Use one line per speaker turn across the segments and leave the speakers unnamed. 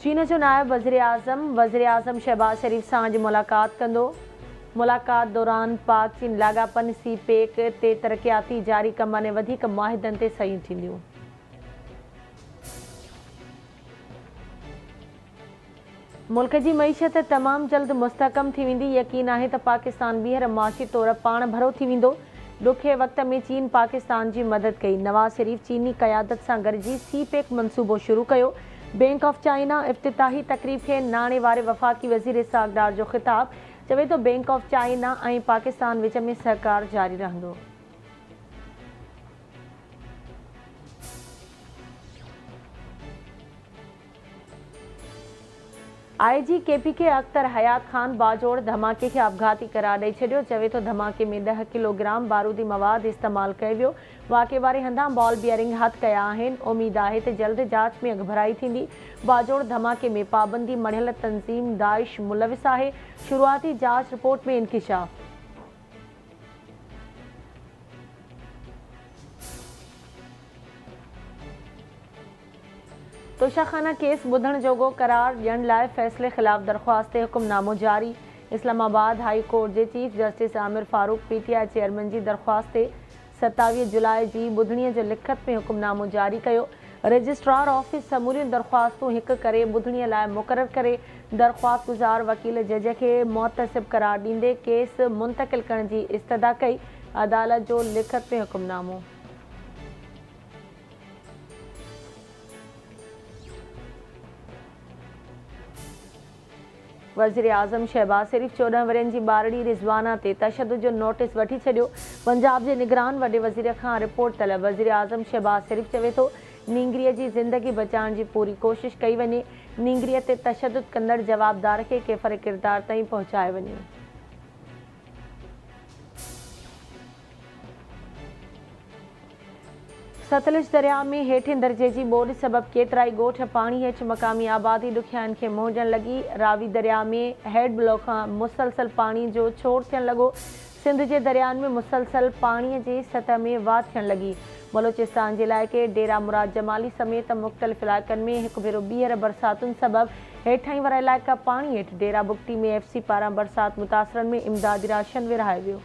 चीन जो नायब वज़ीर आज़म शहबाज शरीफ़ सां अॼु मुलाक़ात कंदो। मुलाक़ात दौरान पाक चीन लाॻापन सीपेक ते तरक़ियाती जारी कम ने वधीक मुआहिदनि ते सही थींदियूं। मुल्क जी मईशत तमाम जल्द मुस्तहकम थी वेंदी। यकीन आहे त पाकिस्तान ॿीहर माशी तौर पाण भरो थी वेंदो। ॾुखे वक़्त में चीन पाकिस्तान जी मदद कई। नवाज़ शरीफ़ चीनी क़यादत सां गॾिजी सीपेक मंसूबो शुरू कयो। बैंक ऑफ चाइना इफ़्तिताही तक़रीब खे नाणे वारे वफ़ाक़ी वज़ीर सागदार जो ख़िताब। चवे तो बैंक ऑफ चाइना ऐं पाकिस्तान विच में सहकार जारी रहंदो। IG KPK अख्तर हयात ख़ान बाजोड़ धमाके खे आपघाती करार ॾेई छॾियो। चवे तो धमाके में 10 किलोग्राम बारूदी मवाद इस्तेमाल कयो वियो। वाक़े वारे हंधा बॉल बियरिंग हथ कया आहिनि। उम्मीद आहे त जल्द जांच में अॻभराई थींदी। बाजोड़ धमाके में पाबंदी मढ़ियल तंज़ीम दाइश मुलविस आहे। शुरूआती जांच रिपोर्ट में इंकिशाफ। तोशाखाना केस ॿुधण जोॻो करार ॾियण लाइ फ़ैसिले ख़िलाफ़ दरख़्वास्त ते हुकुमनामो जारी। इस्लामाबाद हाई कोर्ट जे chief justice Aamir Farooq PTI chairman जी दरख़्वास्त ते 27 जुलाई जी ॿुधणीअ जो लिखत में हुकुमनामो जारी कयो। रजिस्ट्रार ऑफिस समूरियूं दरख़्वास्तूं हिक करे ॿुधणीअ लाइ मुक़ररु करे दरख़्वास्त गुज़ार वकील जज खे मुतसिब करार ॾींदे केस मुंतक़िल करण जी इस्तदा कई। अदालत जो लिखत में हुकुमनामो। वज़ीर आज़म शहबाज शरीफ़ 14 वरियनि जी ॿारड़ी रिज़वाना ते तशद्दुद जो नोटिस वठी छॾियो। पंजाब जे निगरान वॾे वज़ीर खां रिपोर्ट तलब। वज़ीर आज़म शहबाज शरीफ़ चवे थो नींगरीअ जी ज़िंदगी बचाइण जी पूरी कोशिश कई वञे। नींगरीअ ते तशद्दुद कंदड़ जवाबदार खे केफ़र किरदार ताईं पहुचाए वञे। सतलुज दरिया में हेठें दर्जे जी ॿोॾि सबबि केतिराई ॻोठ पाणी हेठि मक़ामी आबादी ॾुखियाईनि खे मुंहुं ॾियण लॻी। रावी दरिया में हेड ब्लॉक खां मुसलसल पाणी जो छोड़ थियण लॻो। सिंध जे दरियानि में मुसलसल पाणीअ जी सतह में वाध थियण लॻी। बलोचिस्तान जे इलाइक़े डेरा मुराद जमाली समेत मुख़्तलिफ़ इलाइक़नि में हिकु भेरो ॿीहर बरसातुनि सबबि हेठाहीं वारा इलाइक़ा पाणी हेठि। डेरा बुगटी में FC पारां बरसात मुतासिरनि में इमदादी राशन विरहायो वियो।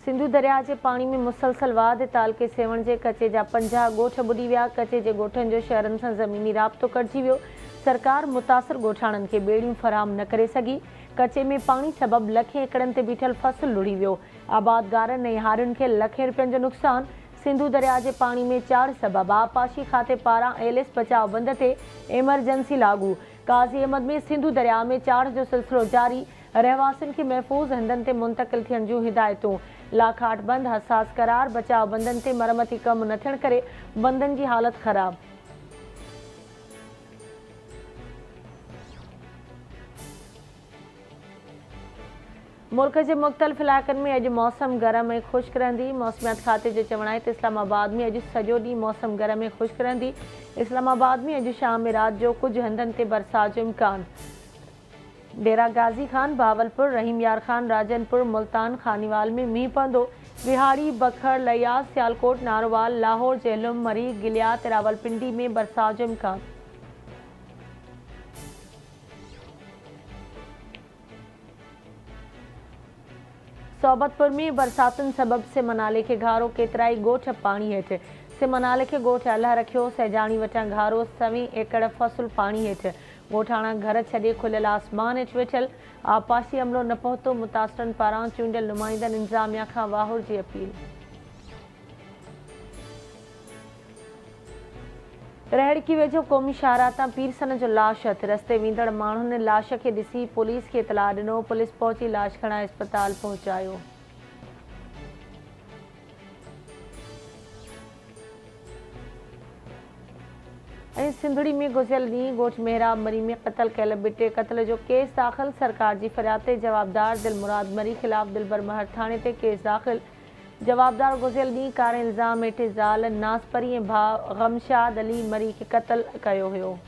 सिंधु दरिया जे पाणी में मुसलसल वाध तालके सेवण जे कचे जा 50 ॻोठ ॿुॾी विया। कचे जे ॻोठनि जो शहरनि सां ज़मीनी राब्तो कटिजी वियो। सरकार मुतासिर ॻोठाणनि खे ॿेड़ियूं फराहम न करे सघी। कचे में पाणी सबबि लखें एकड़नि ते बीठल फसल लुढ़ी वियो। आबादगारनि ऐं हारियुनि खे लखें रुपयनि जो नुक़सान। सिंधु दरिया जे पाणी में चाढ़ सबबि आबपाशी खाते पारां एलिस बचाव बंद ते एमरजेंसी लागू। काज़ी अहमद में सिंधु दरिया में चाढ़ जो सिलसिलो जारी। रहवासियुनि खे महफ़ूज़ हंधनि ते मुंतक़िल थियण जूं हिदायतूं। लाखाट बंद हसास करार। बचाव बंदनि ते मरमती कम न थियण करे बंदनि जी हालत ख़राब। मुल्क जे मुख़्तलिफ़ इलाइक़नि में अॼु मौसम गरम ऐं ख़ुश्क रहंदी। मौसमियात खाते जो चवणु आहे त इस्लामाबाद में अॼु सॼो ॾींहुं मौसम गरम ऐं ख़ुश्क रहंदी। इस्लामाबाद में अॼु शाम ऐं राति जो कुझु हंधनि ते बरसात जो इम्कान। डेरा गाज़ी खान, भावलपुर, रहीम यार खान, राजनपुर, मुल्तान, खानीवाल में मींहुं पवंदो। विहाड़ी, बखर, लियाज़, सियालकोट, नारोवाल, लाहौर, झेलम, मरी, गिलियात, रावलपिंडी में बरसात जो इम्कान। सोबतपुर में बरसातुनि सबबि सिमनाले खे घारो। केतिराई ॻोठ पाणी हेठि। सिमनाले खे ॻोठ अलाह रखियो। सैजाणी वटां घारो। 100 एकड़ फ़सुल पाणी हेठि। ॻोठाणा घर छॾे खुलियल आसमान हेठि वेठल। आबपाशी अमलो न पहुतो। मुतासिरनि पारां चूंडियल नुमाइंदनि इंतज़ामिया खां वाहुर जी अपील। रहड़की वेझो क़ौमी शाहराह तां पीरसन जो लाश हथ। रस्ते वेंदड़ माण्हुनि लाश खे ॾिसी पुलिस खे इतलाह ॾिनो। पुलिस पहुची लाश खणाए अस्पताल पहुचायो। ऐं सिंधड़ी में गुज़िरियल ॾींहुं ॻोठ मेहराब मरी में क़तल कयल बिटे क़त्ल जो केस दाख़िल। सरकार जी फ़रियाद ते जवाबदार दिलमुराद मरी ख़िलाफ़ दिलबर महर थाणे ते केस दाख़िल। जवाबदार गुज़िरियल ॾींहुं कारे इल्ज़ाम हेठि ज़ाल नाज़परी ऐं भाउ ग़मशाद अली मरी खे क़त्ल कयो हुयो।